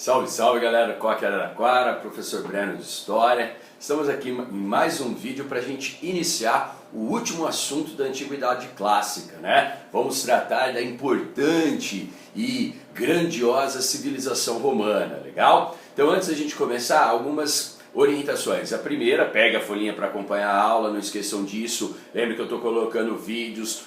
Salve, salve galera, Coque Araraquara, professor Breno de História. Estamos aqui em mais um vídeo para a gente iniciar o último assunto da Antiguidade Clássica, né? Vamos tratar da importante e grandiosa civilização romana, legal? Então antes da gente começar, algumas orientações. A primeira, pega a folhinha para acompanhar a aula, não esqueçam disso. Lembre que eu estou colocando vídeos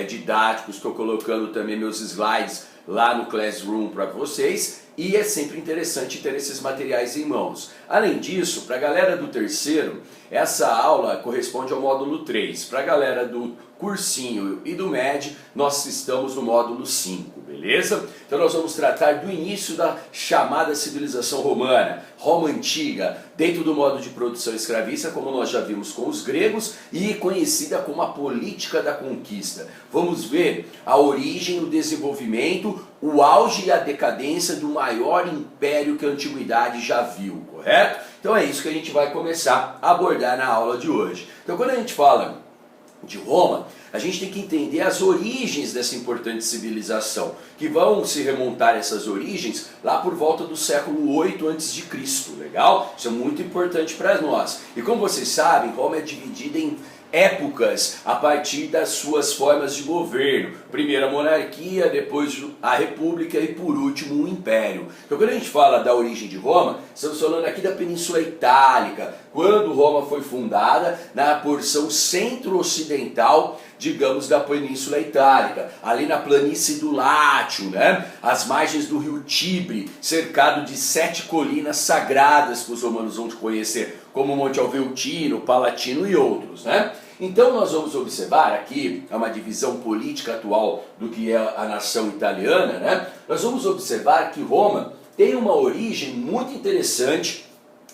didáticos, estou colocando também meus slides lá no Classroom para vocês. E é sempre interessante ter esses materiais em mãos. Além disso, para a galera do terceiro, essa aula corresponde ao módulo 3. Para a galera do cursinho e do MED, nós estamos no módulo 5, beleza? Então nós vamos tratar do início da chamada civilização romana, Roma Antiga, dentro do modo de produção escravista, como nós já vimos com os gregos, e conhecida como a política da conquista. Vamos ver a origem, o desenvolvimento, o auge e a decadência do maior império que a antiguidade já viu, correto? Então é isso que a gente vai começar a abordar na aula de hoje. Então quando a gente fala de Roma, a gente tem que entender as origens dessa importante civilização, que vão se remontar essas origens lá por volta do século 8 a.C., legal? Isso é muito importante para nós. E como vocês sabem, Roma é dividida em épocas a partir das suas formas de governo. Primeiro a monarquia, depois a república e por último o império. Então quando a gente fala da origem de Roma, estamos falando aqui da Península Itálica, quando Roma foi fundada na porção centro-ocidental, digamos, da Península Itálica, ali na planície do Lácio, né? Às margens do rio Tibre, cercado de 7 colinas sagradas que os romanos vão conhecer, como Monte Alveutino, Palatino e outros, né? Então nós vamos observar aqui, é uma divisão política atual do que é a nação italiana, né? Nós vamos observar que Roma tem uma origem muito interessante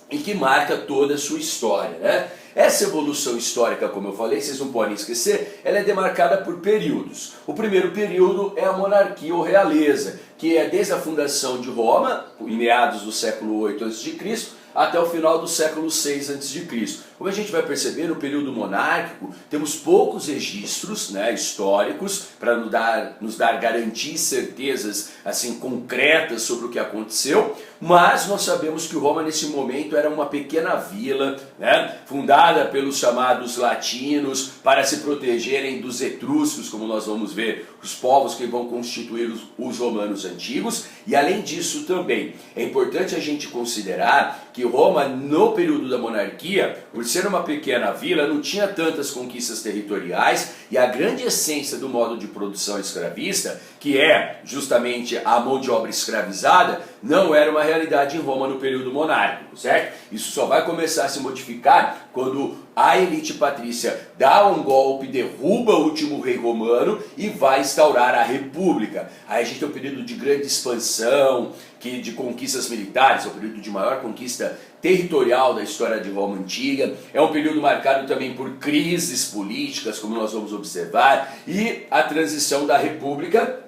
e que marca toda a sua história, né? Essa evolução histórica, como eu falei, vocês não podem esquecer, ela é demarcada por períodos. O primeiro período é a monarquia ou realeza, que é desde a fundação de Roma, em meados do século 8 a.C., até o final do século 6 a.C. Como a gente vai perceber, no período monárquico, temos poucos registros, né, históricos para nos dar garantias e certezas assim, concretas sobre o que aconteceu, mas nós sabemos que Roma nesse momento era uma pequena vila, né, fundada pelos chamados latinos para se protegerem dos etruscos, como nós vamos ver, os povos que vão constituir os romanos antigos. E além disso também, é importante a gente considerar que Roma, no período da monarquia, por ser uma pequena vila, não tinha tantas conquistas territoriais, e a grande essência do modo de produção escravista, que é justamente a mão de obra escravizada, não era uma realidade em Roma no período monárquico, certo? Isso só vai começar a se modificar quando a elite patrícia dá um golpe, derruba o último rei romano e vai instaurar a república. Aí a gente tem um período de grande expansão, de conquistas militares, é o período de maior conquista territorial da história de Roma Antiga. É um período marcado também por crises políticas, como nós vamos observar, e a transição da república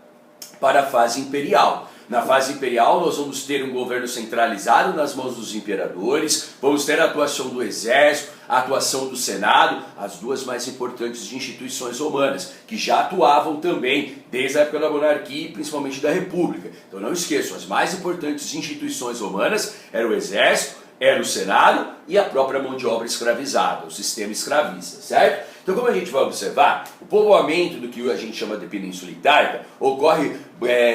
para a fase imperial. Na fase imperial nós vamos ter um governo centralizado nas mãos dos imperadores, vamos ter a atuação do exército, a atuação do Senado, as duas mais importantes de instituições romanas, que já atuavam também desde a época da monarquia e principalmente da república. Então não esqueçam, as mais importantes instituições romanas eram o exército, era o Senado e a própria mão de obra escravizada, o sistema escravista, certo? Então como a gente vai observar, o povoamento do que a gente chama de Península Itálica ocorre,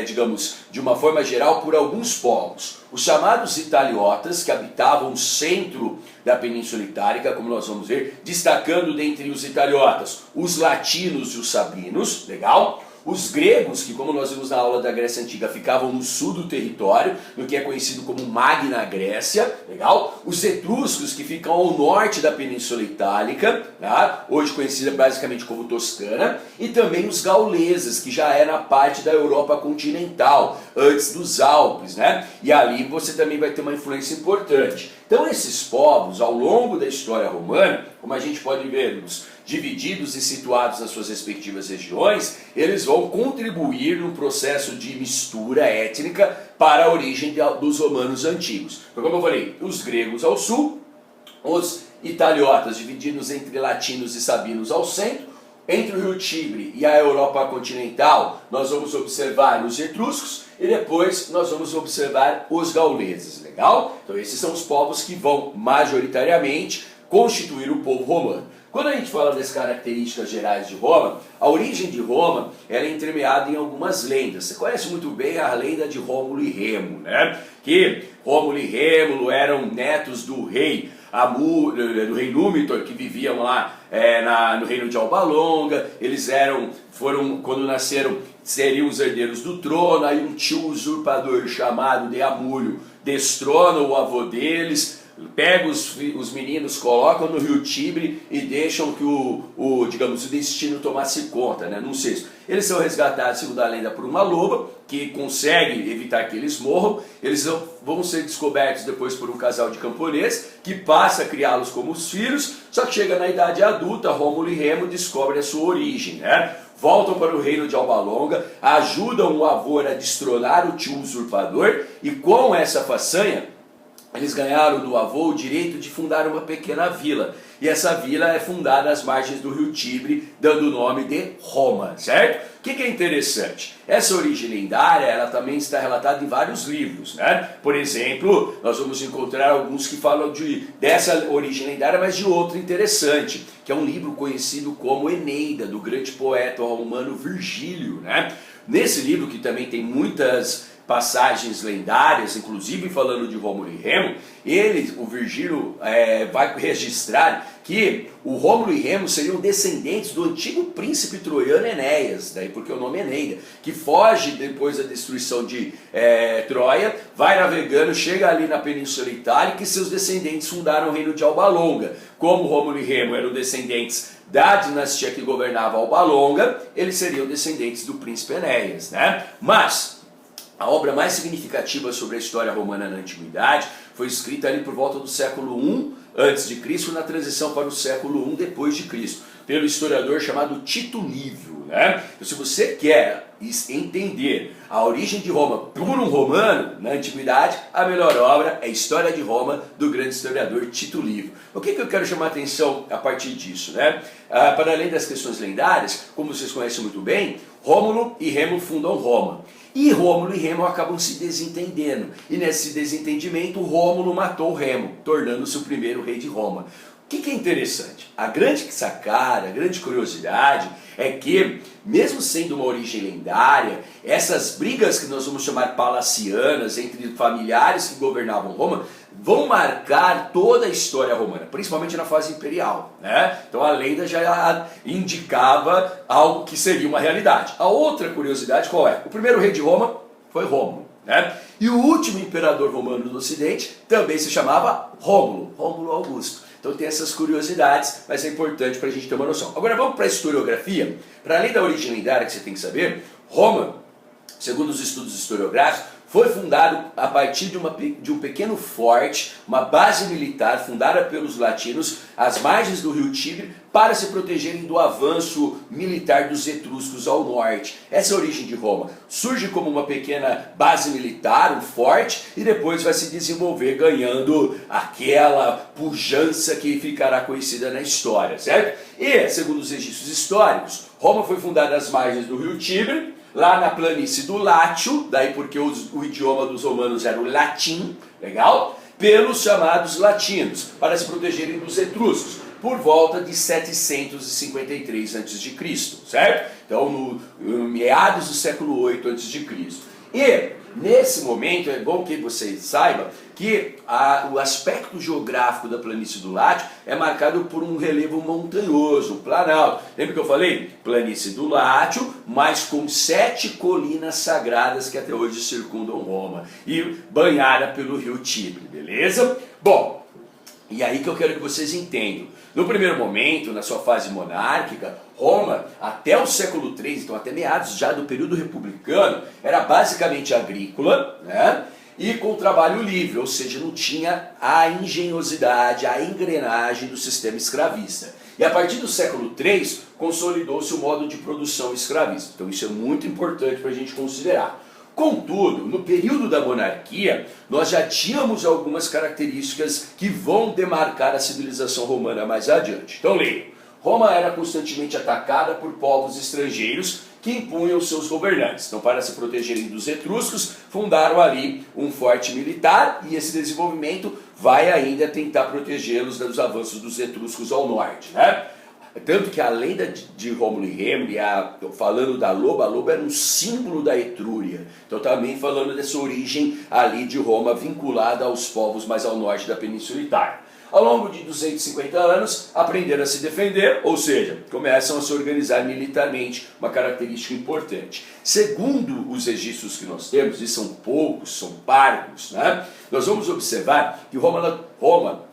digamos, de uma forma geral por alguns povos. Os chamados italiotas, que habitavam o centro da Península Itálica, como nós vamos ver, destacando dentre os italiotas os latinos e os sabinos, legal? Os gregos, que como nós vimos na aula da Grécia Antiga, ficavam no sul do território, no que é conhecido como Magna Grécia, legal? Os etruscos, que ficam ao norte da Península Itálica, tá? Hoje conhecida basicamente como Toscana, e também os gauleses, que já é na parte da Europa continental, antes dos Alpes, né? E ali você também vai ter uma influência importante. Então esses povos, ao longo da história romana, como a gente pode ver, divididos e situados nas suas respectivas regiões, eles vão contribuir no processo de mistura étnica para a origem dos romanos antigos. Então, como eu falei, os gregos ao sul, os italiotas divididos entre latinos e sabinos ao centro, entre o rio Tibre e a Europa continental, nós vamos observar os etruscos, e depois nós vamos observar os gauleses, legal? Então esses são os povos que vão majoritariamente constituir o povo romano. Quando a gente fala das características gerais de Roma, a origem de Roma ela é entremeada em algumas lendas. Você conhece muito bem a lenda de Rômulo e Remo, né? Que Rômulo e Rêmulo eram netos do rei do rei Númitor, que viviam lá no reino de Alba Longa. Eles quando nasceram, seriam os herdeiros do trono. Aí um tio usurpador chamado Deamúlio destrona o avô deles, pega os meninos, colocam no rio Tibre e deixam que digamos, o destino tomasse conta, né? Num cesto. Eles são resgatados, segundo a lenda, por uma loba, que consegue evitar que eles morram. Eles vão ser descobertos depois por um casal de camponeses, que passa a criá-los como os filhos, só que chega na idade adulta, Rômulo e Remo descobrem a sua origem, né? Voltam para o reino de Alba Longa, ajudam o avô a destronar o tio usurpador, e com essa façanha, eles ganharam do avô o direito de fundar uma pequena vila. E essa vila é fundada às margens do rio Tibre, dando o nome de Roma, certo? O que é interessante? Essa origem lendária, ela também está relatada em vários livros, né? Por exemplo, nós vamos encontrar alguns que falam dessa origem lendária, mas de outra interessante, que é um livro conhecido como Eneida, do grande poeta romano Virgílio, né? Nesse livro, que também tem muitas passagens lendárias, inclusive falando de Rômulo e Remo, o Virgílio vai registrar que o Rômulo e Remo seriam descendentes do antigo príncipe troiano Enéas, daí porque o nome é Eneida, que foge depois da destruição de Troia, vai navegando, chega ali na Península Itálica, e seus descendentes fundaram o reino de Alba Longa. Como Rômulo e Remo eram descendentes da dinastia que governava Alba Longa, eles seriam descendentes do príncipe Enéas, né? Mas a obra mais significativa sobre a história romana na Antiguidade foi escrita ali por volta do século I a.C., na transição para o século I depois de Cristo, pelo historiador chamado Tito Livio, né? Então, se você quer entender a origem de Roma por um romano na Antiguidade, a melhor obra é a História de Roma, do grande historiador Tito Livio. O que eu quero chamar a atenção a partir disso, né? Para além das questões lendárias, como vocês conhecem muito bem, Rômulo e Remo fundam Roma. E Rômulo e Remo acabam se desentendendo. E nesse desentendimento, Rômulo matou Remo, tornando-se o primeiro rei de Roma. O que é interessante? A grande sacada, a grande curiosidade é que, mesmo sendo uma origem lendária, essas brigas que nós vamos chamar palacianas entre familiares que governavam Roma vão marcar toda a história romana, principalmente na fase imperial, né? Então a lenda já indicava algo que seria uma realidade. A outra curiosidade qual é? O primeiro rei de Roma foi Rômulo, né? E o último imperador romano do Ocidente também se chamava Rômulo Augusto. Então tem essas curiosidades, mas é importante para a gente ter uma noção. Agora vamos para a historiografia. Para além da origem lendária que você tem que saber, Roma, segundo os estudos historiográficos, foi fundado a partir de um pequeno forte, uma base militar fundada pelos latinos às margens do rio Tibre para se protegerem do avanço militar dos etruscos ao norte. Essa é a origem de Roma. Surge como uma pequena base militar, um forte, e depois vai se desenvolver ganhando aquela pujança que ficará conhecida na história, certo? E, segundo os registros históricos, Roma foi fundada às margens do rio Tibre, lá na planície do Látio, daí porque o idioma dos romanos era o latim, legal? Pelos chamados latinos, para se protegerem dos etruscos, por volta de 753 a.C., certo? Então, no meados do século 8 a.C. E, nesse momento, é bom que você saiba que o aspecto geográfico da planície do Látio é marcado por um relevo montanhoso, planalto. Lembra que eu falei? Planície do Látio, mas com 7 colinas sagradas que até hoje circundam Roma, e banhada pelo rio Tibre, beleza? Bom, e aí que eu quero que vocês entendam. No primeiro momento, na sua fase monárquica, Roma, até o século III, então até meados já do período republicano, era basicamente agrícola, né? E com trabalho livre, ou seja, não tinha a engenhosidade, a engrenagem do sistema escravista. E a partir do século III, consolidou-se o modo de produção escravista. Então isso é muito importante para a gente considerar. Contudo, no período da monarquia, nós já tínhamos algumas características que vão demarcar a civilização romana mais adiante. Então leia, Roma era constantemente atacada por povos estrangeiros que impunham seus governantes. Então, para se protegerem dos etruscos, fundaram ali um forte militar e esse desenvolvimento vai ainda tentar protegê-los dos avanços dos etruscos ao norte, né? Tanto que a lenda de Rômulo e Remo, falando da loba, a loba era um símbolo da Etrúria. Então também falando dessa origem ali de Roma vinculada aos povos mais ao norte da Península Itália. Ao longo de 250 anos, aprenderam a se defender, ou seja, começam a se organizar militarmente, uma característica importante. Segundo os registros que nós temos, e são poucos, são parcos, né? Nós vamos observar que Roma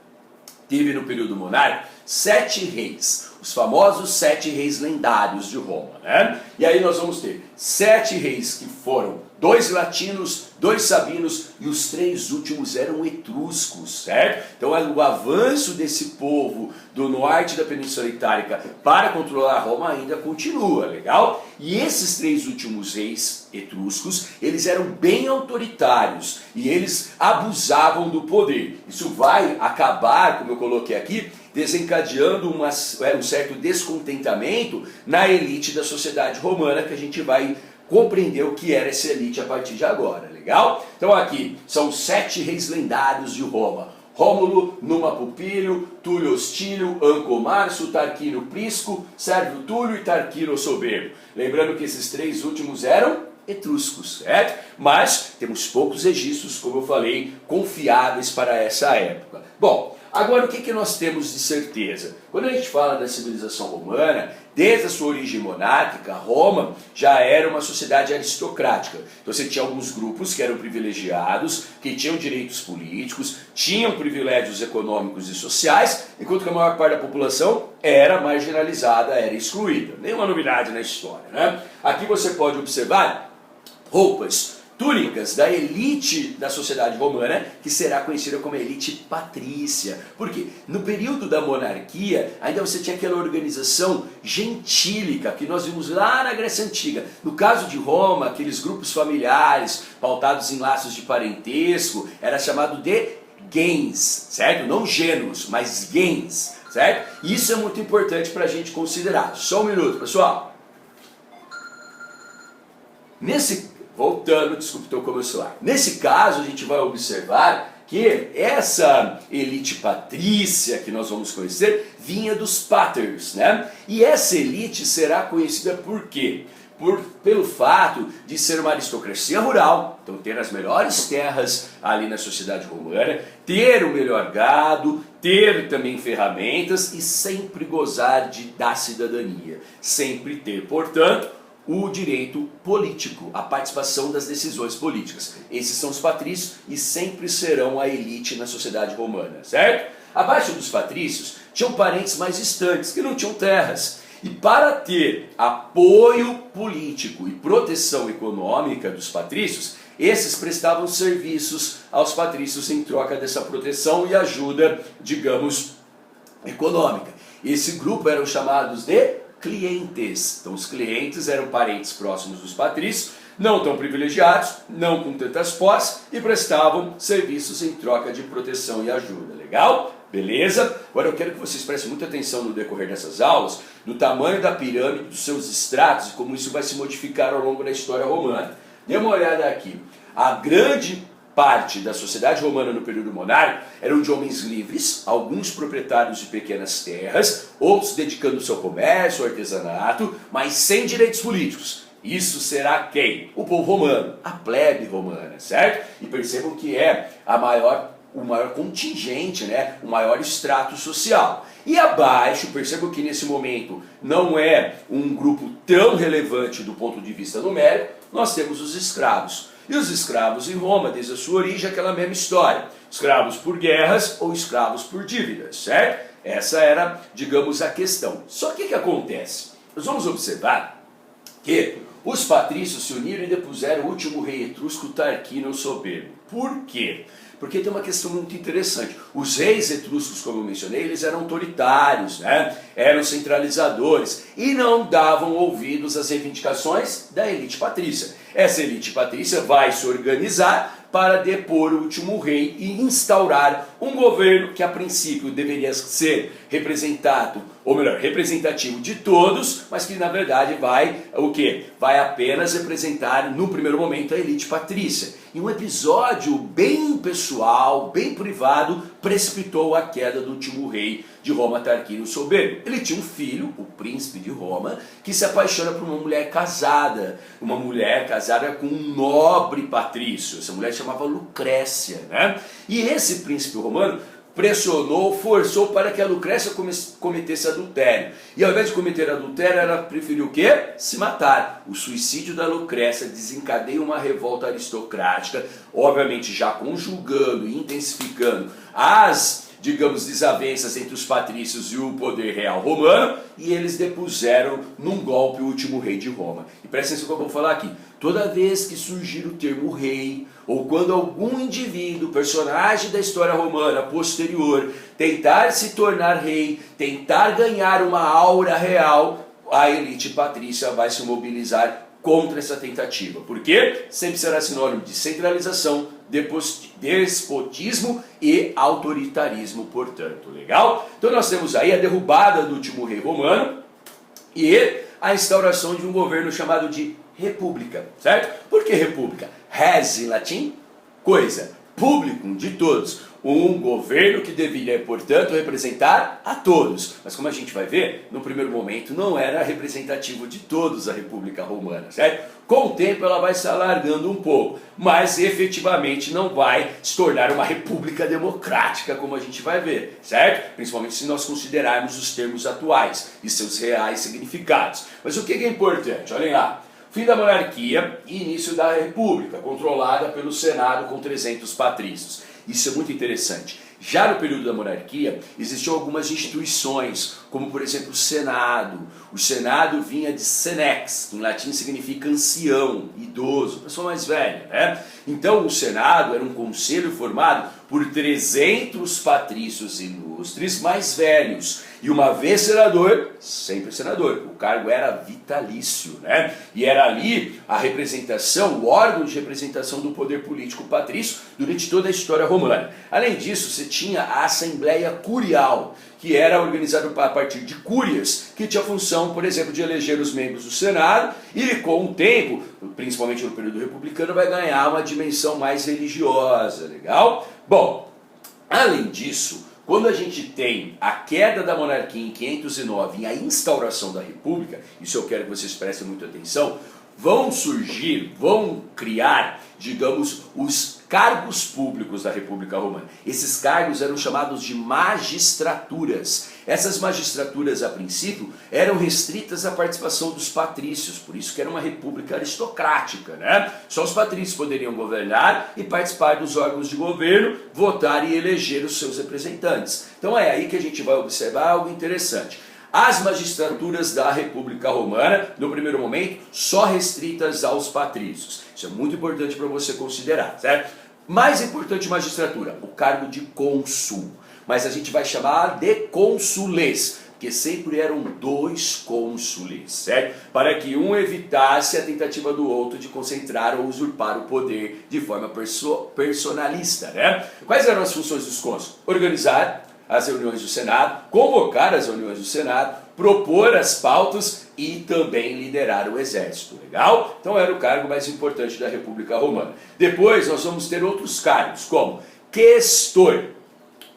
teve no período monárquico 7 reis, os famosos 7 reis lendários de Roma, né? E aí nós vamos ter 7 reis que foram 2 latinos, 2 sabinos e os 3 últimos eram etruscos, certo? Então o avanço desse povo do norte da Península Itálica para controlar Roma ainda continua, legal? E esses 3 últimos reis etruscos, eles eram bem autoritários e eles abusavam do poder. Isso vai acabar, como eu coloquei aqui, desencadeando um certo descontentamento na elite da sociedade romana, que a gente vai compreender o que era essa elite a partir de agora, legal? Então aqui são os 7 reis lendários de Roma: Rômulo, Numa Pupílio, Túlio Hostílio, Anco Marcio, Tarquínio Prisco, Sérvio Túlio e Tarquínio Soberbo. Lembrando que esses 3 últimos eram etruscos, certo? Mas temos poucos registros, como eu falei, confiáveis para essa época. Bom, agora o que nós temos de certeza? Quando a gente fala da civilização romana, desde a sua origem monárquica, Roma já era uma sociedade aristocrática. Então você tinha alguns grupos que eram privilegiados, que tinham direitos políticos, tinham privilégios econômicos e sociais, enquanto que a maior parte da população era marginalizada, era excluída. Nenhuma novidade na história, né? Aqui você pode observar roupas, túnicas da elite da sociedade romana, que será conhecida como elite patrícia. Porque no período da monarquia, ainda você tinha aquela organização gentílica que nós vimos lá na Grécia Antiga. No caso de Roma, aqueles grupos familiares pautados em laços de parentesco, era chamado de gens, certo? Não gêneros, mas gens, certo? Isso é muito importante para a gente considerar. Só um minuto, pessoal. Voltando, desculpe, estou com o meu celular. Nesse caso, a gente vai observar que essa elite patrícia que nós vamos conhecer vinha dos paters, né? E essa elite será conhecida por quê? Pelo fato de ser uma aristocracia rural, então ter as melhores terras ali na sociedade romana, ter o melhor gado, ter também ferramentas e sempre gozar da cidadania, sempre ter, portanto, o direito político, a participação das decisões políticas. Esses são os patrícios e sempre serão a elite na sociedade romana, certo? Abaixo dos patrícios, tinham parentes mais distantes, que não tinham terras. E para ter apoio político e proteção econômica dos patrícios, esses prestavam serviços aos patrícios em troca dessa proteção e ajuda, digamos, econômica. Esse grupo eram chamados de clientes. Então os clientes eram parentes próximos dos patrícios, não tão privilegiados, não com tantas posses e prestavam serviços em troca de proteção e ajuda. Legal? Beleza? Agora eu quero que vocês prestem muita atenção no decorrer dessas aulas, no tamanho da pirâmide, dos seus estratos e como isso vai se modificar ao longo da história romana. Dê uma olhada aqui. A grande parte da sociedade romana no período monárquico eram de homens livres, alguns proprietários de pequenas terras, outros dedicando o seu comércio, ao artesanato, mas sem direitos políticos. Isso será quem? O povo romano, a plebe romana, certo? E percebam que é o maior contingente, né? O maior extrato social. E abaixo, percebam que nesse momento não é um grupo tão relevante do ponto de vista numérico, nós temos os escravos. E os escravos em Roma, desde a sua origem, aquela mesma história. Escravos por guerras ou escravos por dívidas, certo? Essa era, digamos, a questão. Só que o que acontece? Nós vamos observar que os patrícios se uniram e depuseram o último rei etrusco, Tarquínio Soberbo. Por quê? Porque tem uma questão muito interessante. Os reis etruscos, como eu mencionei, eles eram autoritários, né? Eram centralizadores e não davam ouvidos às reivindicações da elite patrícia. Essa elite patrícia vai se organizar para depor o último rei e instaurar um governo que a princípio deveria ser representado, ou melhor, representativo de todos, mas que na verdade vai o quê? Vai apenas representar no primeiro momento a elite patrícia. E um episódio bem pessoal, bem privado, precipitou a queda do último rei de Roma, Tarquínio Soberbo. Ele tinha um filho, o príncipe de Roma, que se apaixona por uma mulher casada com um nobre patrício. Essa mulher chamava Lucrécia, né? E esse príncipe romano pressionou, forçou para que a Lucrécia cometesse adultério. E ao invés de cometer adultério, ela preferiu o quê? Se matar. O suicídio da Lucrécia desencadeia uma revolta aristocrática, obviamente já conjugando e intensificando as, digamos, desavenças entre os patrícios e o poder real romano, e eles depuseram num golpe o último rei de Roma. E presta atenção no que eu vou falar aqui. Toda vez que surgir o termo rei, ou quando algum indivíduo, personagem da história romana posterior, tentar se tornar rei, tentar ganhar uma aura real, a elite patrícia vai se mobilizar contra essa tentativa. Por quê? Sempre será sinônimo de centralização, despotismo e autoritarismo, portanto. Legal? Então nós temos aí a derrubada do último rei romano e a instauração de um governo chamado de república, certo? Por que república? Res em latim, coisa, publicum, de todos. Um governo que deveria, portanto, representar a todos. Mas como a gente vai ver, no primeiro momento não era representativo de todos a República Romana, certo? Com o tempo ela vai se alargando um pouco, mas efetivamente não vai se tornar uma república democrática, como a gente vai ver, certo? Principalmente se nós considerarmos os termos atuais e seus reais significados. Mas o que é importante? Olhem lá. Fim da monarquia e início da república, controlada pelo Senado com 300 patrícios. Isso é muito interessante. Já no período da monarquia, existiam algumas instituições, como por exemplo o Senado. O Senado vinha de senex, que em latim significa ancião, idoso, pessoa mais velha, né? Então o Senado era um conselho formado por 300 patrícios ilustres mais velhos. E uma vez senador, sempre senador. O cargo era vitalício, né? E era ali a representação, o órgão de representação do poder político patrício durante toda a história romana. Além disso, você tinha a Assembleia Curial, que era organizada a partir de cúrias, que tinha a função, por exemplo, de eleger os membros do Senado, e com o tempo, principalmente no período republicano, vai ganhar uma dimensão mais religiosa, legal? Bom, além disso, quando a gente tem a queda da monarquia em 509 e a instauração da república, isso eu quero que vocês prestem muita atenção, vão criar, digamos, os cargos públicos da República Romana. Esses cargos eram chamados de magistraturas. Essas magistraturas, a princípio, eram restritas à participação dos patrícios, por isso que era uma república aristocrática, né? Só os patrícios poderiam governar e participar dos órgãos de governo, votar e eleger os seus representantes. Então é aí que a gente vai observar algo interessante. As magistraturas da República Romana, no primeiro momento, só restritas aos patrícios. Isso é muito importante para você considerar, certo? Mais importante magistratura, o cargo de cônsul. Mas a gente vai chamar de cônsules, porque sempre eram 2 cônsules, certo? Para que um evitasse a tentativa do outro de concentrar ou usurpar o poder de forma personalista, né? Quais eram as funções dos cônsules? Organizar as reuniões do Senado, convocar as reuniões do Senado, propor as pautas e também liderar o exército, legal? Então era o cargo mais importante da República Romana. Depois nós vamos ter outros cargos, como questor.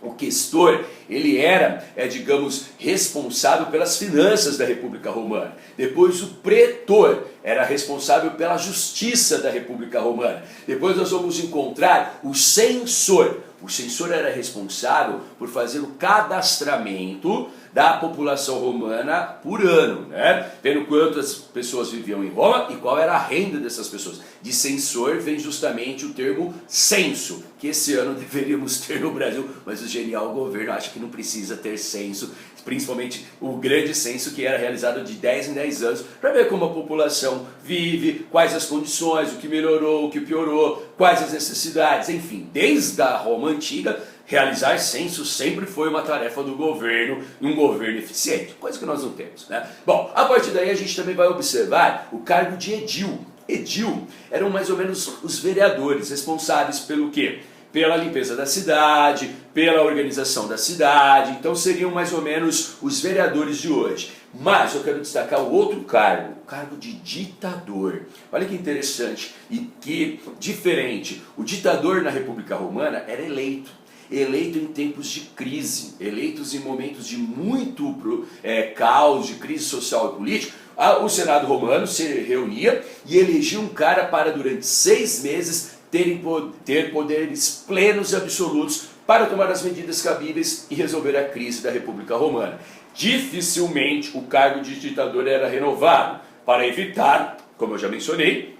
O questor, ele era, digamos, responsável pelas finanças da República Romana. Depois o pretor era responsável pela justiça da República Romana. Depois nós vamos encontrar o censor. O censor era responsável por fazer o cadastramento da população romana por ano, né? Vendo quantas pessoas viviam em Roma e qual era a renda dessas pessoas. De censor vem justamente o termo censo, que esse ano deveríamos ter no Brasil, mas o genial governo acha que não precisa ter censo, principalmente o grande censo que era realizado de 10 em 10 anos, para ver como a população vive, quais as condições, o que melhorou, o que piorou, quais as necessidades, enfim, desde a Roma antiga, realizar censo sempre foi uma tarefa do governo, e um governo eficiente, coisa que nós não temos, né? Bom, a partir daí a gente também vai observar o cargo de edil. Edil eram mais ou menos os vereadores responsáveis pelo quê? Pela limpeza da cidade, pela organização da cidade, então seriam mais ou menos os vereadores de hoje. Mas eu quero destacar o outro cargo, o cargo de ditador. Olha que interessante e que diferente. O ditador na República Romana era eleito em tempos de crise, eleitos em momentos de muito caos, de crise social e política. O Senado romano se reunia e elegia um cara para durante 6 meses ter poderes plenos e absolutos para tomar as medidas cabíveis e resolver a crise da República Romana. Dificilmente o cargo de ditador era renovado, para evitar, como eu já mencionei,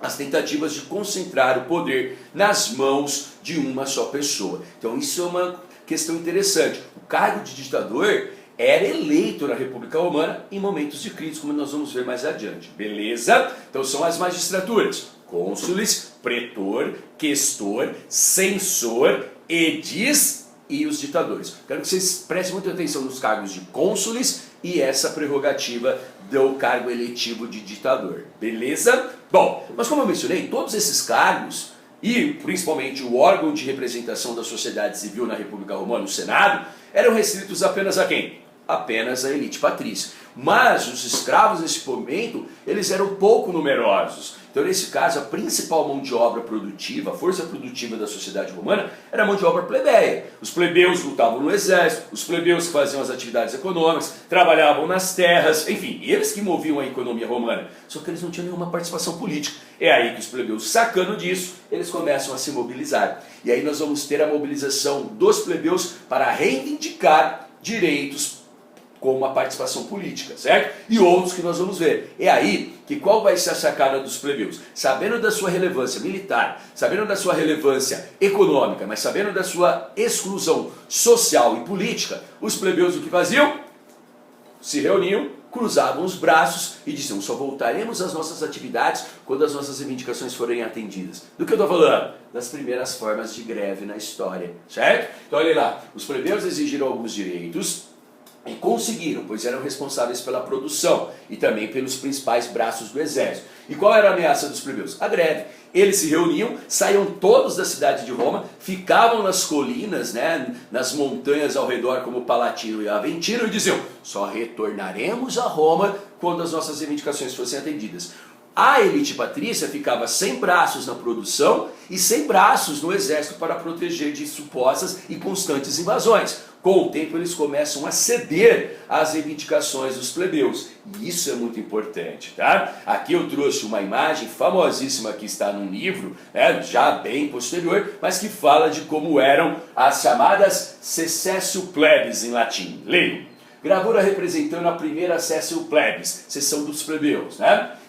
as tentativas de concentrar o poder nas mãos de uma só pessoa. Então isso é uma questão interessante. O cargo de ditador era eleito na República Romana em momentos de crise, como nós vamos ver mais adiante. Beleza? Então são as magistraturas: cônsules, pretor, questor, censor, edis e os ditadores. Quero que vocês prestem muita atenção nos cargos de cônsules e essa prerrogativa do cargo eletivo de ditador. Beleza? Bom, mas como eu mencionei, todos esses cargos e principalmente o órgão de representação da sociedade civil na República Romana, o Senado, eram restritos apenas a quem? Apenas a elite patrícia. Mas os escravos nesse momento, eles eram pouco numerosos. Então nesse caso a principal mão de obra produtiva, a força produtiva da sociedade romana era a mão de obra plebeia. Os plebeus lutavam no exército, os plebeus que faziam as atividades econômicas, trabalhavam nas terras, enfim, eles que moviam a economia romana. Só que eles não tinham nenhuma participação política. É aí que os plebeus, sacando disso, eles começam a se mobilizar. E aí nós vamos ter a mobilização dos plebeus para reivindicar direitos como a participação política, certo? E outros que nós vamos ver. É aí que qual vai ser a sacada dos plebeus? Sabendo da sua relevância militar, sabendo da sua relevância econômica, mas sabendo da sua exclusão social e política, os plebeus o que faziam? Se reuniam, cruzavam os braços e diziam: só voltaremos às nossas atividades quando as nossas reivindicações forem atendidas. Do que eu estou falando? Das primeiras formas de greve na história, certo? Então olha lá, os plebeus exigiram alguns direitos, e conseguiram, pois eram responsáveis pela produção e também pelos principais braços do exército. E qual era a ameaça dos plebeus? A greve. Eles se reuniam, saíam todos da cidade de Roma, ficavam nas colinas, nas montanhas ao redor como Palatino e Aventino e diziam: só retornaremos a Roma quando as nossas reivindicações fossem atendidas. A elite patrícia ficava sem braços na produção e sem braços no exército para proteger de supostas e constantes invasões. Com o tempo eles começam a ceder às reivindicações dos plebeus. E isso é muito importante, tá? Aqui eu trouxe uma imagem famosíssima que está num livro, já bem posterior, mas que fala de como eram as chamadas secessio plebis em latim. Leiam. Gravura representando a primeira sessio plebis, sessão dos plebeus,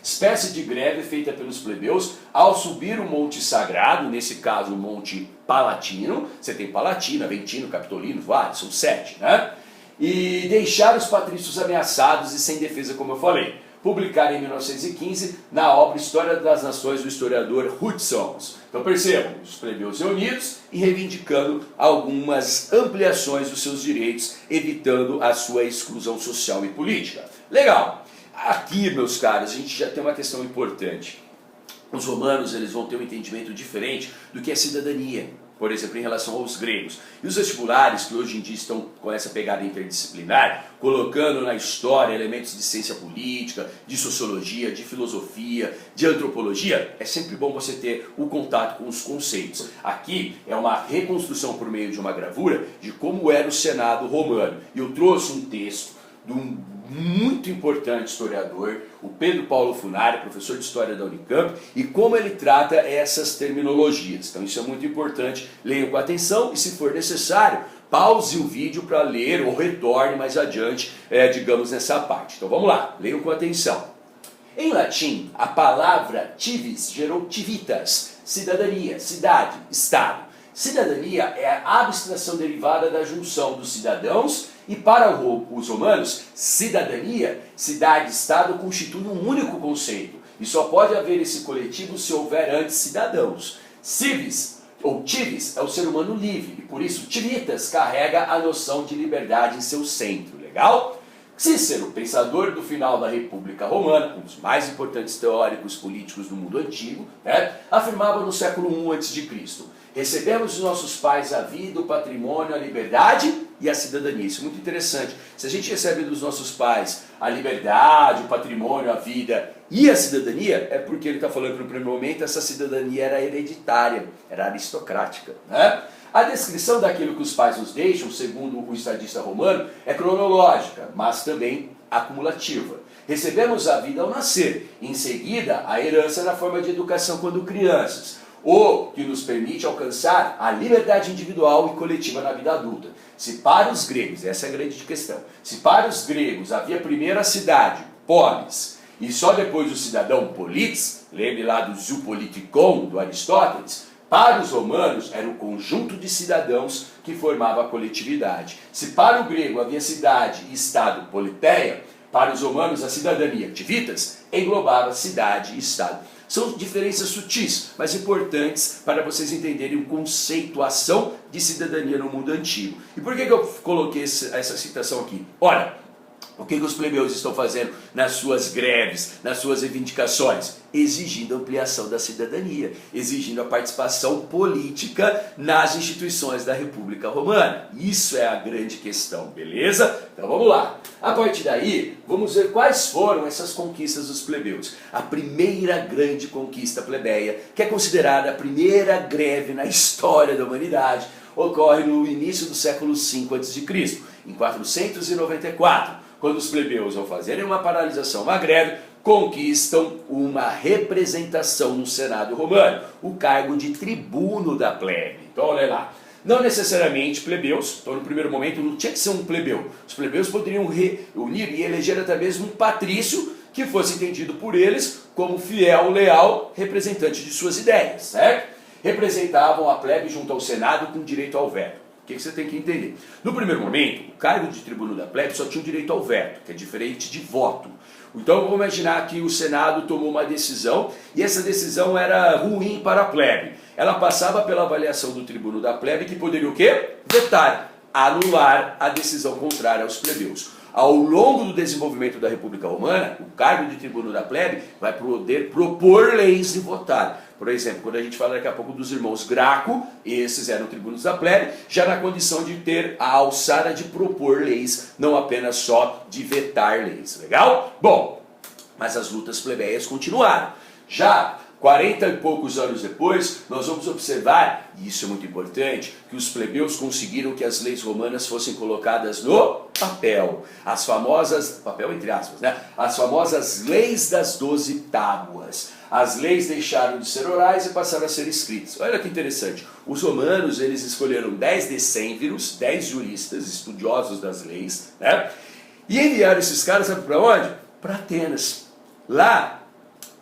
espécie de greve feita pelos plebeus ao subir o monte sagrado, nesse caso o monte Palatino. Você tem Palatino, Aventino, Capitolino, vários, são 7, e deixar os patrícios ameaçados e sem defesa, como eu falei. Publicado em 1915 na obra História das Nações do historiador Hudsons. Então percebam, os plebeus reunidos e reivindicando algumas ampliações dos seus direitos, evitando a sua exclusão social e política. Legal! Aqui, meus caros, a gente já tem uma questão importante. Os romanos eles vão ter um entendimento diferente do que é cidadania, por exemplo, em relação aos gregos. E os vestibulares, que hoje em dia estão com essa pegada interdisciplinar, colocando na história elementos de ciência política, de sociologia, de filosofia, de antropologia, é sempre bom você ter o contato com os conceitos. Aqui é uma reconstrução por meio de uma gravura de como era o Senado romano. E eu trouxe um texto de um muito importante historiador, o Pedro Paulo Funari, professor de História da Unicamp, e como ele trata essas terminologias. Então isso é muito importante, leiam com atenção e, se for necessário, pause o vídeo para ler ou retorne mais adiante, digamos, nessa parte. Então vamos lá, leiam com atenção. Em latim, a palavra civis gerou civitas, cidadania, cidade, estado. Cidadania é a abstração derivada da junção dos cidadãos e, para os romanos, cidadania, cidade e estado constituem um único conceito. E só pode haver esse coletivo se houver antes cidadãos. Civis, ou civis, é o ser humano livre, e por isso civitas carrega a noção de liberdade em seu centro. Legal? Cícero, pensador do final da República Romana, um dos mais importantes teóricos políticos do mundo antigo, afirmava no século I a.C. recebemos dos nossos pais a vida, o patrimônio, a liberdade e a cidadania. Isso é muito interessante. Se a gente recebe dos nossos pais a liberdade, o patrimônio, a vida e a cidadania, é porque ele está falando que no primeiro momento essa cidadania era hereditária, era aristocrática. A descrição daquilo que os pais nos deixam, segundo o estadista romano, é cronológica, mas também acumulativa. Recebemos a vida ao nascer, em seguida a herança na forma de educação quando crianças, o que nos permite alcançar a liberdade individual e coletiva na vida adulta. Se para os gregos, essa é a grande questão, se para os gregos havia primeiro a cidade, polis, e só depois o cidadão politis, lembre lá do zoopolitikon do Aristóteles, para os romanos era o conjunto de cidadãos que formava a coletividade. Se para o grego havia cidade e estado, politeia, para os romanos a cidadania, activitas, englobava cidade e estado. São diferenças sutis, mas importantes para vocês entenderem o conceito, a ação de cidadania no mundo antigo. E por que eu coloquei essa citação aqui? Olha, o que os plebeus estão fazendo nas suas greves, nas suas reivindicações? Exigindo ampliação da cidadania, exigindo a participação política nas instituições da República Romana. Isso é a grande questão, beleza? Então vamos lá. A partir daí, vamos ver quais foram essas conquistas dos plebeus. A primeira grande conquista plebeia, que é considerada a primeira greve na história da humanidade, ocorre no início do século V a.C., em 494. Quando os plebeus, ao fazerem uma paralisação, uma greve, conquistam uma representação no Senado romano, o cargo de tribuno da plebe. Então olha lá, não necessariamente plebeus, então no primeiro momento não tinha que ser um plebeu, os plebeus poderiam reunir e eleger até mesmo um patrício que fosse entendido por eles como fiel, leal, representante de suas ideias, certo? Representavam a plebe junto ao Senado com direito ao veto. O que você tem que entender? No primeiro momento, o cargo de tribuno da plebe só tinha o direito ao veto, que é diferente de voto. Então vamos imaginar que o Senado tomou uma decisão e essa decisão era ruim para a plebe. Ela passava pela avaliação do tribuno da plebe que poderia o quê? Vetar, anular a decisão contrária aos plebeus. Ao longo do desenvolvimento da República Romana, o cargo de tribuno da plebe vai poder propor leis e votar. Por exemplo, quando a gente fala daqui a pouco dos irmãos Graco, esses eram tribunos da plebe, já na condição de ter a alçada de propor leis, não apenas só de vetar leis. Legal? Bom, mas as lutas plebeias continuaram. Já 40 e poucos anos depois, nós vamos observar, e isso é muito importante, que os plebeus conseguiram que as leis romanas fossem colocadas no papel. As famosas, papel entre aspas, né? As famosas leis das 12 tábuas. As leis deixaram de ser orais e passaram a ser escritas. Olha que interessante. Os romanos, eles escolheram 10 decêmviros, 10 juristas, estudiosos das leis, né? E enviaram esses caras, sabe para onde? Para Atenas. Lá,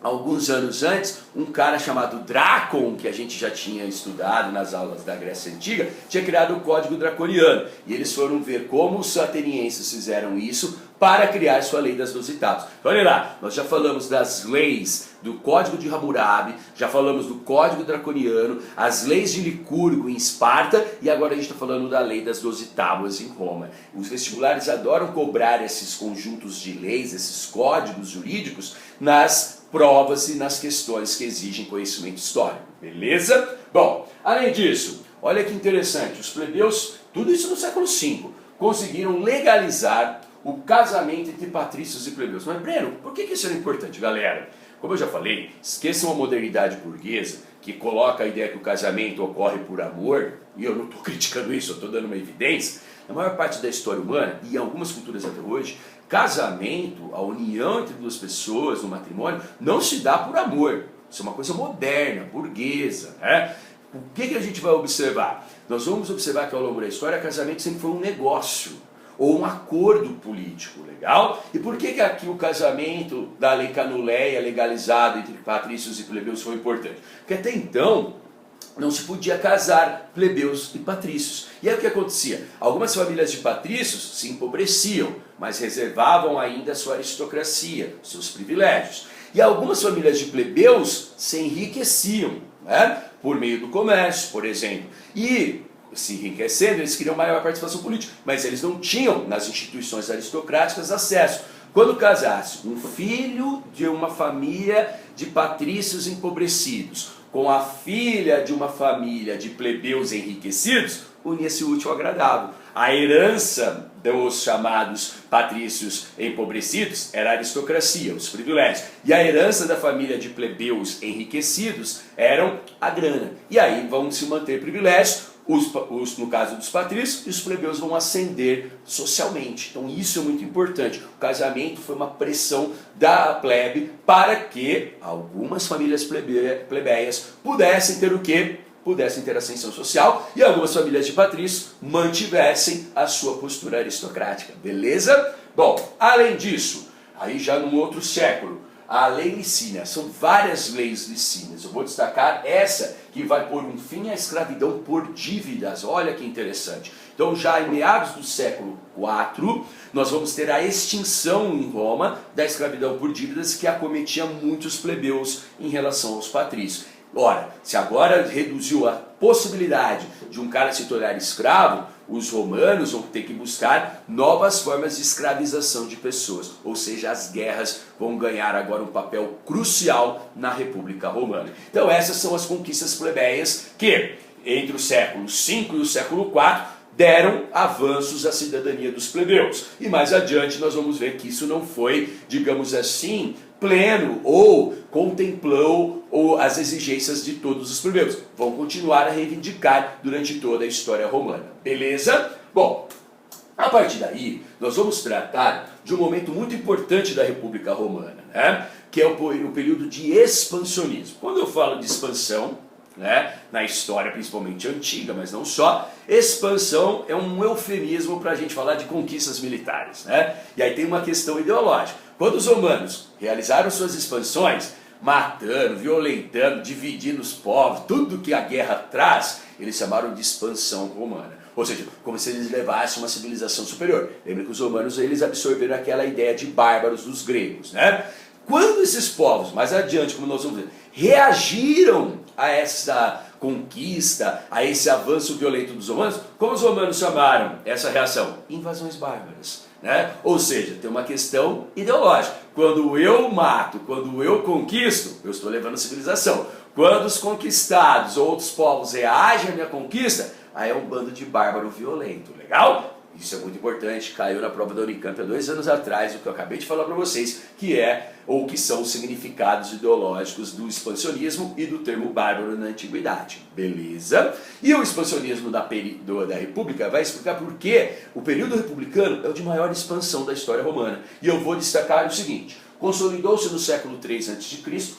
alguns anos antes, um cara chamado Drácon, que a gente já tinha estudado nas aulas da Grécia Antiga, tinha criado o Código Draconiano. E eles foram ver como os atenienses fizeram isso para criar sua lei das 12 tábuas. Então, olha lá, nós já falamos das leis do Código de Hammurabi, já falamos do Código Draconiano, as leis de Licurgo em Esparta, e agora a gente está falando da lei das 12 tábuas em Roma. Os vestibulares adoram cobrar esses conjuntos de leis, esses códigos jurídicos, nas provas e nas questões que exigem conhecimento histórico, beleza? Bom, além disso, olha que interessante, os plebeus, tudo isso no século V, conseguiram legalizar o casamento entre patrícios e plebeus. Mas Breno, por que isso era importante, galera? Como eu já falei, esqueçam a modernidade burguesa, que coloca a ideia que o casamento ocorre por amor, e eu não estou criticando isso, eu estou dando uma evidência. Na maior parte da história humana, e em algumas culturas até hoje, casamento, a união entre duas pessoas no matrimônio, não se dá por amor. Isso é uma coisa moderna, burguesa, né? O que a gente vai observar? Nós vamos observar que ao longo da história, casamento sempre foi um negócio, ou um acordo político, legal? E por que aqui o casamento da lei Canuleia, legalizado entre patrícios e plebeus, foi importante? Porque até então, não se podia casar plebeus e patrícios. E aí o que acontecia? Algumas famílias de patrícios se empobreciam, mas reservavam ainda a sua aristocracia, seus privilégios. E algumas famílias de plebeus se enriqueciam, né? Por meio do comércio, por exemplo. E se enriquecendo, eles queriam maior participação política, mas eles não tinham nas instituições aristocráticas acesso. Quando casasse um filho de uma família de patrícios empobrecidos com a filha de uma família de plebeus enriquecidos, unia-se o útil ao agradável. A herança dos chamados patrícios empobrecidos era a aristocracia, os privilégios. E a herança da família de plebeus enriquecidos eram a grana. E aí vão se manter privilégios, no caso dos patrícios, e os plebeus vão ascender socialmente. Então isso é muito importante. O casamento foi uma pressão da plebe para que algumas famílias plebeias pudessem ter o quê? Pudessem ter ascensão social e algumas famílias de patrícios mantivessem a sua postura aristocrática, beleza? Bom, além disso, aí já num outro século, a lei licínia, são várias leis licínias, eu vou destacar essa que vai pôr um fim à escravidão por dívidas, olha que interessante. Então já em meados do século IV, nós vamos ter a extinção em Roma da escravidão por dívidas que acometia muitos plebeus em relação aos patrícios. Ora, se agora reduziu a possibilidade de um cara se tornar escravo, os romanos vão ter que buscar novas formas de escravização de pessoas. Ou seja, as guerras vão ganhar agora um papel crucial na República Romana. Então essas são as conquistas plebeias que, entre o século V e o século IV, deram avanços à cidadania dos plebeus. E mais adiante nós vamos ver que isso não foi, digamos assim, pleno ou contemplou as exigências de todos os plebeus. Vão continuar a reivindicar durante toda a história romana. Beleza? Bom, a partir daí nós vamos tratar de um momento muito importante da República Romana, né? Que é o período de expansionismo. Quando eu falo de expansão, né, na história principalmente antiga, mas não só, expansão é um eufemismo para a gente falar de conquistas militares, né? E aí tem uma questão ideológica. Quando os romanos realizaram suas expansões, matando, violentando, dividindo os povos, tudo que a guerra traz, eles chamaram de expansão romana. Ou seja, como se eles levassem uma civilização superior. Lembra que os romanos eles absorveram aquela ideia de bárbaros dos gregos, né? Quando esses povos, mais adiante, como nós vamos ver, reagiram a essa conquista, a esse avanço violento dos romanos, como os romanos chamaram essa reação? Invasões bárbaras, né? Ou seja, tem uma questão ideológica. Quando eu mato, quando eu conquisto, eu estou levando a civilização. Quando os conquistados ou outros povos reagem à minha conquista, aí é um bando de bárbaro violento, legal? Isso é muito importante, caiu na prova da Unicamp há 2 anos atrás, o que eu acabei de falar para vocês, que é, ou que são os significados ideológicos do expansionismo e do termo bárbaro na antiguidade, beleza? E o expansionismo da República vai explicar por que o período republicano é o de maior expansão da história romana. E eu vou destacar o seguinte, consolidou-se no século III a.C.,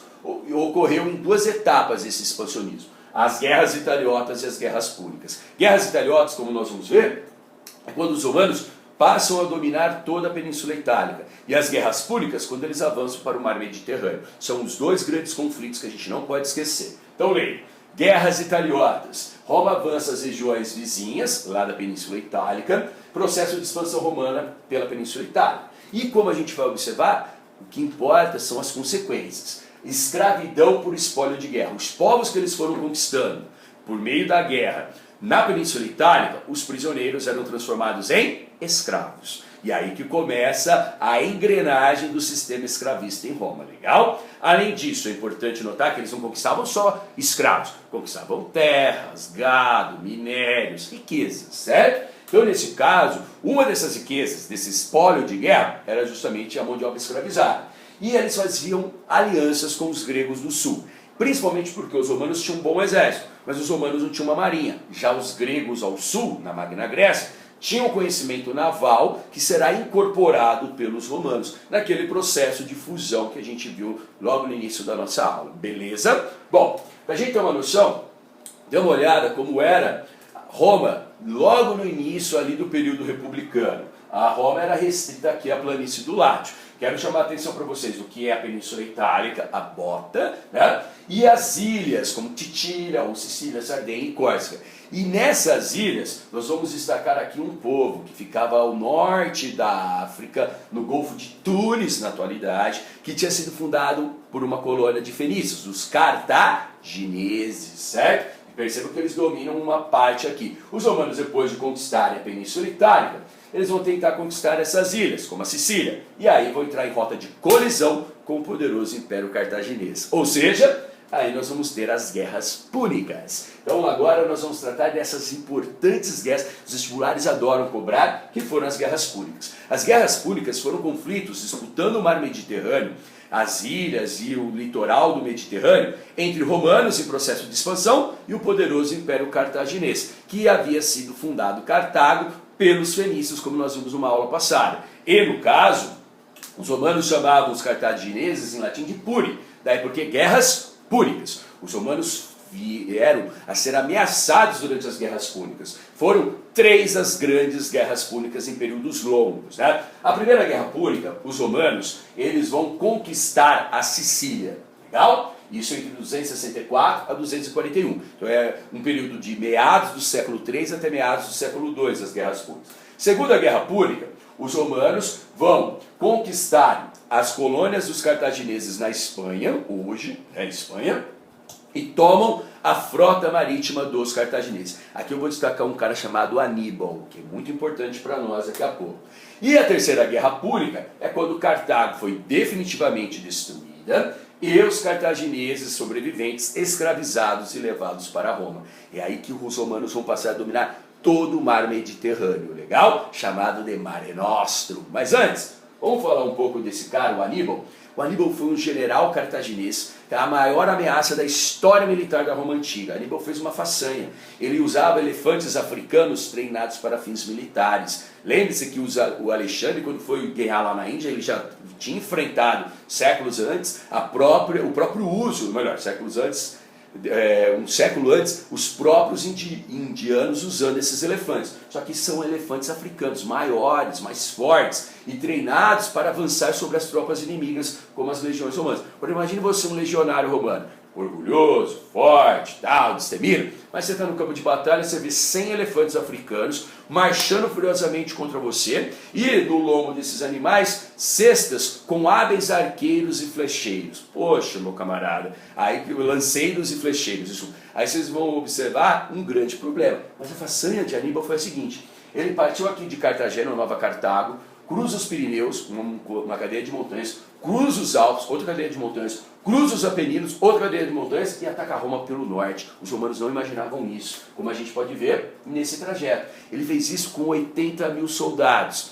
e ocorreu em 2 etapas esse expansionismo, as guerras italiotas e as guerras púnicas. Guerras italiotas, como nós vamos ver, é quando os romanos passam a dominar toda a Península Itálica. E as guerras púnicas, quando eles avançam para o mar Mediterrâneo. São os 2 grandes conflitos que a gente não pode esquecer. Então leia, guerras italiotas. Roma avança as regiões vizinhas, lá da Península Itálica, processo de expansão romana pela Península Itálica. E como a gente vai observar, o que importa são as consequências. Escravidão por espólio de guerra. Os povos que eles foram conquistando por meio da guerra, na Península Itálica, os prisioneiros eram transformados em escravos. E aí que começa a engrenagem do sistema escravista em Roma, legal? Além disso, é importante notar que eles não conquistavam só escravos, conquistavam terras, gado, minérios, riquezas, certo? Então, nesse caso, uma dessas riquezas, desse espólio de guerra, era justamente a mão de obra escravizada. E eles faziam alianças com os gregos do sul. Principalmente porque os romanos tinham um bom exército, mas os romanos não tinham uma marinha. Já os gregos ao sul, na Magna Grécia, tinham conhecimento naval que será incorporado pelos romanos naquele processo de fusão que a gente viu logo no início da nossa aula. Beleza? Bom, para a gente ter uma noção, dê uma olhada como era Roma logo no início ali do período republicano. A Roma era restrita aqui à planície do Látio. Quero chamar a atenção para vocês do que é a Península Itálica, a Bota, né? E as ilhas, como Titília, ou Sicília, Sardenha e Córcega. E nessas ilhas, nós vamos destacar aqui um povo que ficava ao norte da África, no Golfo de Túnez, na atualidade, que tinha sido fundado por uma colônia de fenícios, os cartagineses, certo? Percebam que eles dominam uma parte aqui. Os romanos, depois de conquistarem a Península Itálica, eles vão tentar conquistar essas ilhas, como a Sicília, e aí vão entrar em rota de colisão com o poderoso Império Cartaginês. Ou seja, aí nós vamos ter as guerras púnicas. Então agora nós vamos tratar dessas importantes guerras, os vestibulares adoram cobrar, que foram as guerras púnicas. As guerras púnicas foram conflitos disputando o mar Mediterrâneo, as ilhas e o litoral do Mediterrâneo, entre romanos em processo de expansão e o poderoso Império Cartaginês, que havia sido fundado Cartago pelos fenícios, como nós vimos numa aula passada. E no caso, os romanos chamavam os cartagineses em latim de puri, daí porque guerras púnicas. Os romanos vieram a ser ameaçados durante as guerras púnicas. Foram 3 as grandes guerras púnicas em períodos longos, né? A primeira guerra púnica, os romanos, eles vão conquistar a Sicília, legal? Isso entre 264 a 241. Então é um período de meados do século 3 até meados do século 2, as guerras púnicas. Segunda guerra púnica, os romanos vão conquistar as colônias dos cartagineses na Espanha, hoje é Espanha, e tomam a frota marítima dos cartagineses. Aqui eu vou destacar um cara chamado Aníbal, que é muito importante para nós daqui a pouco. E a terceira guerra púnica é quando Cartago foi definitivamente destruída e os cartagineses sobreviventes escravizados e levados para Roma. É aí que os romanos vão passar a dominar todo o mar Mediterrâneo, legal? Chamado de Mare Nostrum. Mas antes, vamos falar um pouco desse cara, o Aníbal. O Aníbal foi um general cartaginês, a maior ameaça da história militar da Roma Antiga. Aníbal fez uma façanha. Ele usava elefantes africanos treinados para fins militares. Lembre-se que o Alexandre, quando foi guerrear lá na Índia, ele já tinha enfrentado, séculos antes, o próprio uso, melhor, séculos antes, um século antes, os próprios indianos usando esses elefantes. Só que são elefantes africanos, maiores, mais fortes e treinados para avançar sobre as tropas inimigas, como as legiões romanas. Agora imagine você um legionário romano, orgulhoso, forte, tal, destemido, mas você está no campo de batalha, você vê 100 elefantes africanos marchando furiosamente contra você, e no lombo desses animais, cestas com hábeis arqueiros e flecheiros. Poxa, meu camarada, aí lanceiros e flecheiros, isso. Aí vocês vão observar um grande problema. Mas a façanha de Aníbal foi a seguinte: ele partiu aqui de Cartagena, Nova Cartago, cruza os Pirineus, uma cadeia de montanhas, cruza os Alpes, outra cadeia de montanhas, cruza os Apeninos, outra cadeia de montanhas, e ataca Roma pelo norte. Os romanos não imaginavam isso, como a gente pode ver nesse trajeto. Ele fez isso com 80 mil soldados,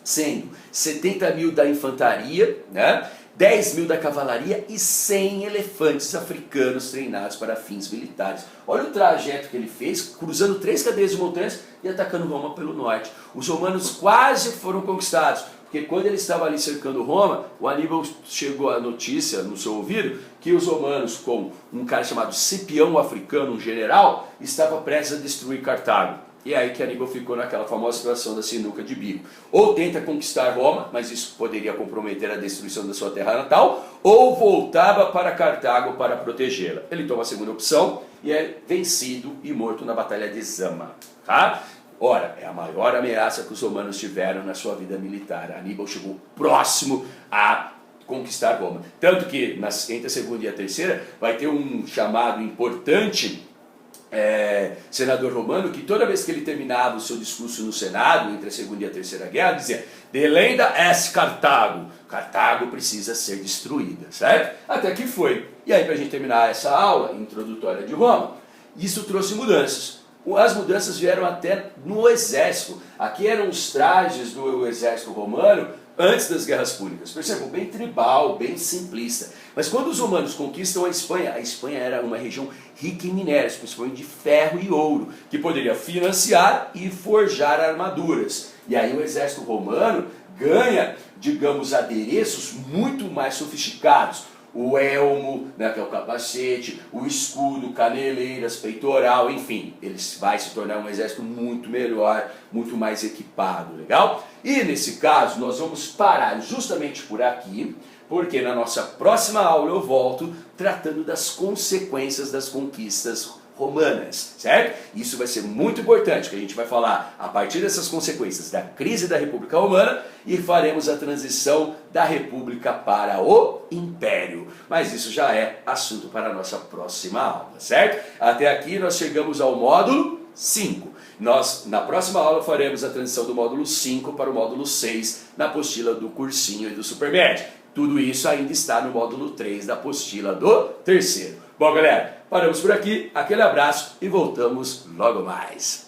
sendo 70 mil da infantaria, né? 10 mil da cavalaria e 100 elefantes africanos treinados para fins militares. Olha o trajeto que ele fez, cruzando 3 cadeias de montanhas e atacando Roma pelo norte. Os romanos quase foram conquistados, porque quando ele estava ali cercando Roma, o Aníbal chegou a notícia no seu ouvido que os romanos, com um cara chamado Cipião o Africano, um general, estava prestes a destruir Cartago. E é aí que Aníbal ficou naquela famosa situação da sinuca de bico. Ou tenta conquistar Roma, mas isso poderia comprometer a destruição da sua terra natal, ou voltava para Cartago para protegê-la. Ele toma a segunda opção e é vencido e morto na Batalha de Zama. Tá? Ora, é a maior ameaça que os romanos tiveram na sua vida militar. Aníbal chegou próximo a conquistar Roma. Tanto que entre a segunda e a terceira vai ter um chamado importante senador romano, que toda vez que ele terminava o seu discurso no Senado, entre a segunda e a terceira guerra, dizia: delenda est Cartago, Cartago precisa ser destruída, certo? Até que foi. E aí, para a gente terminar essa aula introdutória de Roma, isso trouxe mudanças. As mudanças vieram até no exército. Aqui eram os trajes do exército romano antes das guerras púnicas. Percebam, bem tribal, bem simplista. Mas quando os romanos conquistam a Espanha era uma região rica em minérios, principalmente de ferro e ouro, que poderia financiar e forjar armaduras. E aí o exército romano ganha, digamos, adereços muito mais sofisticados. O elmo, né, que é o capacete, o escudo, caneleiras, peitoral, enfim, ele vai se tornar um exército muito melhor, muito mais equipado, legal? E nesse caso nós vamos parar justamente por aqui, porque na nossa próxima aula eu volto tratando das consequências das conquistas romanas, certo? Isso vai ser muito importante, que a gente vai falar a partir dessas consequências da crise da República Romana e faremos a transição da República para o Império. Mas isso já é assunto para a nossa próxima aula, certo? Até aqui nós chegamos ao módulo 5. Nós, na próxima aula, faremos a transição do módulo 5 para o módulo 6 na apostila do cursinho e do Supermed. Tudo isso ainda está no módulo 3 da apostila do terceiro. Bom, galera, paramos por aqui, aquele abraço e voltamos logo mais.